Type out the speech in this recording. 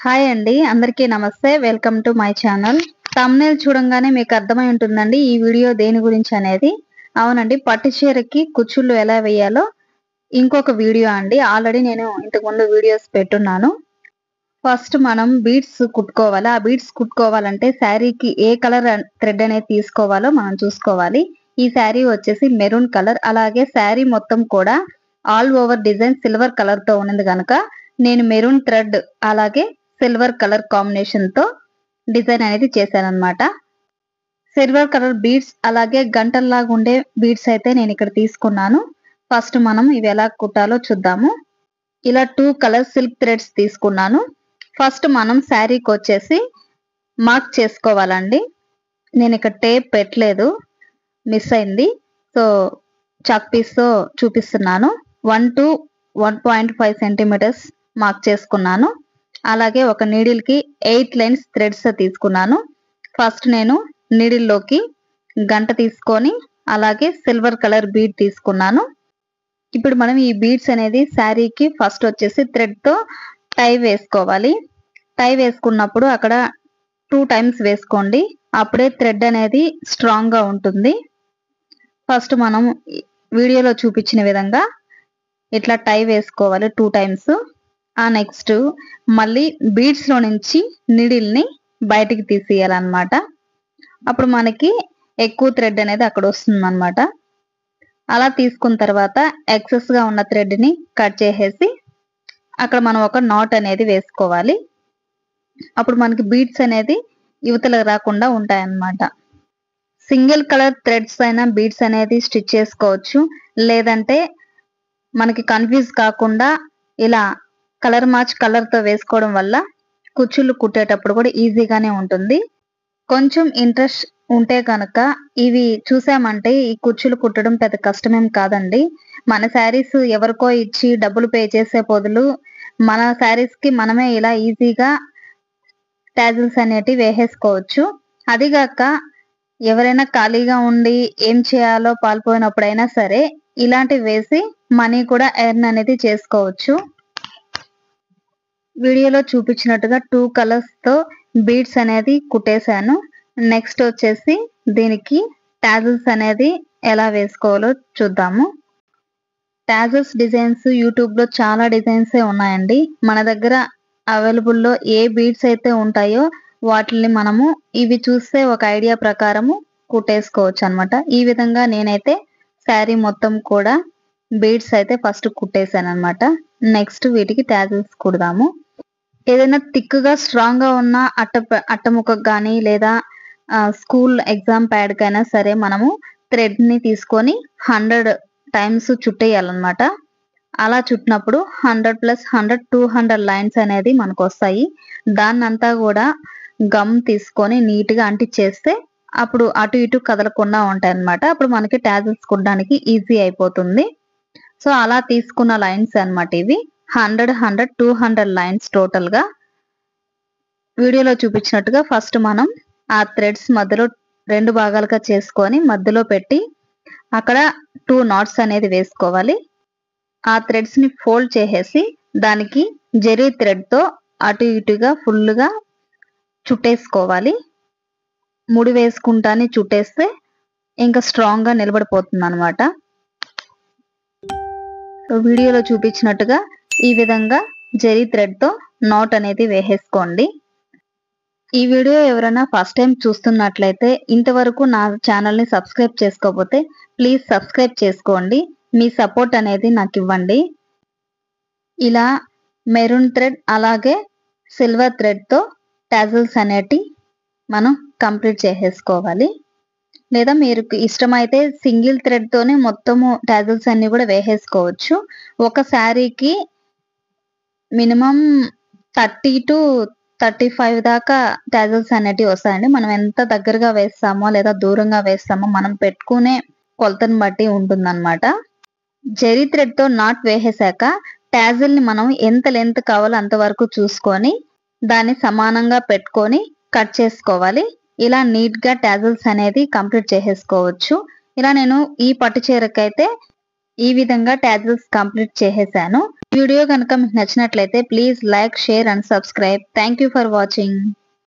Hi అండి, అందరికీ నమస్తే. Welcome to my channel. Thumbnail చూడంగానే మీకు అర్థమై ఉంటుందండి ఈ వీడియో దేని గురించి అనేది. అవునండి, పట్టు చీరకి కుచ్చుళ్ళు ఎలా వేయాలో ఇంకొక వీడియో అండి. ఆల్రెడీ నేను ఇంతకు ముందు వీడియోస్ పెట్టున్నాను. ఫస్ట్ మనం బీడ్స్ కుట్టుకోవాలి. ఆ బీడ్స్ కుట్టుకోవాలంటే శారీకి ఏ కలర్ థ్రెడ్ అనేది తీసుకోవాలో మనం చూసుకోవాలి. ఈ శారీ వచ్చేసి మెరూన్ కలర్. అలాగే శారీ మొత్తం కూడా all over design silver colour తో ఉన్నది కనుక నేను మెరూన్ థ్రెడ్ అలాగే సిల్వర్ కలర్ కాంబినేషన్ తో డిజైన్ అనేది చేశాను అన్నమాట. సిల్వర్ కలర్ బీడ్స్ అలాగే గంటల్లాగా ఉండే బీడ్స్ అయితే నేను ఇక్కడ తీసుకున్నాను. ఫస్ట్ మనం ఇవి ఎలా కుట్టాలో చూద్దాము. ఇలా 2 కలర్ సిల్క్ థ్రెడ్స్ తీసుకున్నాను. ఫస్ట్ మనం శారీకి వచ్చేసి మార్క్ చేసుకోవాలండి. నేను ఇక్కడ టేప్ పెట్టలేదు, మిస్ అయింది. సో చాక్ పీస్ తో చూపిస్తున్నాను. 1 to 1.5 సెంటీమీటర్స్ మార్క్ చేసుకున్నాను. అలాగే ఒక నీడిల్ కి 8 లైన్స్ థ్రెడ్స్ తీసుకున్నాను. ఫస్ట్ నేను నీడిల్ లోకి గంట తీసుకొని అలాగే సిల్వర్ కలర్ బీడ్ తీసుకున్నాను. ఇప్పుడు మనం ఈ బీడ్స్ అనేది శారీకి ఫస్ట్ వచ్చేసి థ్రెడ్ తో టై వేసుకోవాలి. టై వేసుకున్నప్పుడు అక్కడ 2 టైమ్స్ వేసుకోండి, అప్పుడే థ్రెడ్ అనేది స్ట్రాంగ్ గా ఉంటుంది. ఫస్ట్ మనం వీడియోలో చూపించిన విధంగా ఇట్లా టై వేసుకోవాలి 2 టైమ్స్. ఆ నెక్స్ట్ మళ్ళీ బీడ్స్ లో నుంచి నీడిల్ ని బయటికి తీసేయాలన్నమాట. అప్పుడు మనకి ఎక్కువ థ్రెడ్ అనేది అక్కడ వస్తుంది అన్నమాట. అలా తీసుకున్న తర్వాత ఎక్సెస్ గా ఉన్న థ్రెడ్ ని కట్ చేసేసి అక్కడ మనం ఒక నాట్ అనేది వేసుకోవాలి. అప్పుడు మనకి బీడ్స్ అనేది యువతలకు రాకుండా ఉంటాయన్నమాట. సింగిల్ కలర్ థ్రెడ్స్ అయినా బీడ్స్ అనేది స్టిచ్ చేసుకోవచ్చు. లేదంటే మనకి కన్ఫ్యూజ్ కాకుండా ఇలా కలర్ మార్చ్ కలర్ తో వేసుకోవడం వల్ల కుచ్చుళ్ళు కుట్టేటప్పుడు కూడా ఈజీగానే ఉంటుంది. కొంచెం ఇంట్రెస్ట్ ఉంటే కనుక ఇవి చూసామంటే ఈ కుచ్చులు కుట్టడం పెద్ద కష్టమేం కాదండి. మన శారీస్ ఎవరికో ఇచ్చి డబ్బులు పే చేసే బదులు మన శారీస్ కి మనమే ఇలా ఈజీగా టాజిల్స్ అనేటివి వేసేసుకోవచ్చు. అదిగాక ఎవరైనా ఖాళీగా ఉండి ఏం చేయాలో పాల్పోయినప్పుడైనా సరే ఇలాంటివి వేసి మనీ కూడా ఎర్న్ అనేది చేసుకోవచ్చు. వీడియోలో చూపించినట్టుగా 2 కలర్స్ తో బీడ్స్ అనేది కుట్టేశాను. నెక్స్ట్ వచ్చేసి దీనికి టాజిల్స్ అనేది ఎలా వేసుకోవాలో చూద్దాము. టాజిల్స్ డిజైన్స్ యూట్యూబ్ లో చాలా డిజైన్స్ ఉన్నాయండి. మన దగ్గర అవైలబుల్ లో ఏ బీడ్స్ అయితే ఉంటాయో వాటిని మనము ఇవి చూస్తే ఒక ఐడియా ప్రకారము కుట్టేసుకోవచ్చు అన్నమాట. ఈ విధంగా నేనైతే శారీ మొత్తం కూడా బీడ్స్ అయితే ఫస్ట్ కుట్టేశాను అన్నమాట. నెక్స్ట్ వీటికి టాజిల్స్ కుడదాము. ఏదైనా థిక్గా స్ట్రాంగ్ గా ఉన్న అట్టముక్కకు కానీ లేదా స్కూల్ ఎగ్జామ్ ప్యాడ్ కైనా సరే మనము థ్రెడ్ ని తీసుకొని 100 టైమ్స్ చుట్టేయాలన్నమాట. అలా చుట్టినప్పుడు 100 + 100 200 లైన్స్ అనేది మనకు వస్తాయి. దాన్నంతా కూడా గమ్ తీసుకొని నీట్ గా అంటించేస్తే అప్పుడు అటు ఇటు కదలకుండా ఉంటాయి అన్నమాట. అప్పుడు మనకి టాజిల్స్ కుట్టడానికి ఈజీ అయిపోతుంది. సో అలా తీసుకున్న లైన్స్ అన్నమాట ఇవి. 100 100 200 లైన్స్ టోటల్ గా. వీడియోలో చూపించినట్టుగా ఫస్ట్ మనం ఆ థ్రెడ్స్ మధ్యలో 2 భాగాలుగా చేసుకొని మధ్యలో పెట్టి అక్కడ 2 నాట్స్ అనేది వేసుకోవాలి. ఆ థ్రెడ్స్ ని ఫోల్డ్ చేసేసి దానికి జెరీ థ్రెడ్ తో అటు ఇటుగా ఫుల్ గా చుట్టేసుకోవాలి. ముడి వేసుకుంటానే చుట్టేస్తే ఇంకా స్ట్రాంగ్ గా నిలబడిపోతుంది అన్నమాట. వీడియోలో చూపించినట్టుగా ఈ విధంగా జెరీ థ్రెడ్ తో నాట్ అనేది వేసేసుకోండి. ఈ వీడియో ఎవరైనా ఫస్ట్ టైం చూస్తున్నట్లయితే ఇంతవరకు నా ఛానల్ ని సబ్స్క్రైబ్ చేసుకోకపోతే ప్లీజ్ సబ్స్క్రైబ్ చేసుకోండి. మీ సపోర్ట్ అనేది నాకు ఇవ్వండి. ఇలా మెరూన్ థ్రెడ్ అలాగే సిల్వర్ థ్రెడ్ తో టాజిల్స్ అనేటి మనం కంప్లీట్ చేసేసుకోవాలి. లేదా మీరు ఇష్టమైతే సింగిల్ థ్రెడ్ తోనే మొత్తము టాజిల్స్ అన్ని కూడా వేసేసుకోవచ్చు. ఒక శారీకి మినిమం 30 to 35 దాకా టాజిల్స్ అనేటివి వస్తాయండి. మనం ఎంత దగ్గరగా వేస్తామో లేదా దూరంగా వేస్తామో మనం పెట్టుకునే కొలతను బట్టి ఉంటుందన్నమాట. జెరీ థ్రెడ్ తో నాట్ వేసేసాక టాజిల్ ని మనం ఎంత లెంత్ కావాలో అంతవరకు చూసుకొని దాన్ని సమానంగా పెట్టుకొని కట్ చేసుకోవాలి. ఇలా నీట్ గా టాజిల్స్ అనేది కంప్లీట్ చేసేసుకోవచ్చు. ఇలా నేను ఈ పట్టు చీరకైతే ఈ విధంగా టాజిల్స్ కంప్లీట్ చేసేసాను. వీడియో కనుక మీకు నచ్చినట్లయితే please like, share and subscribe. Thank you for watching.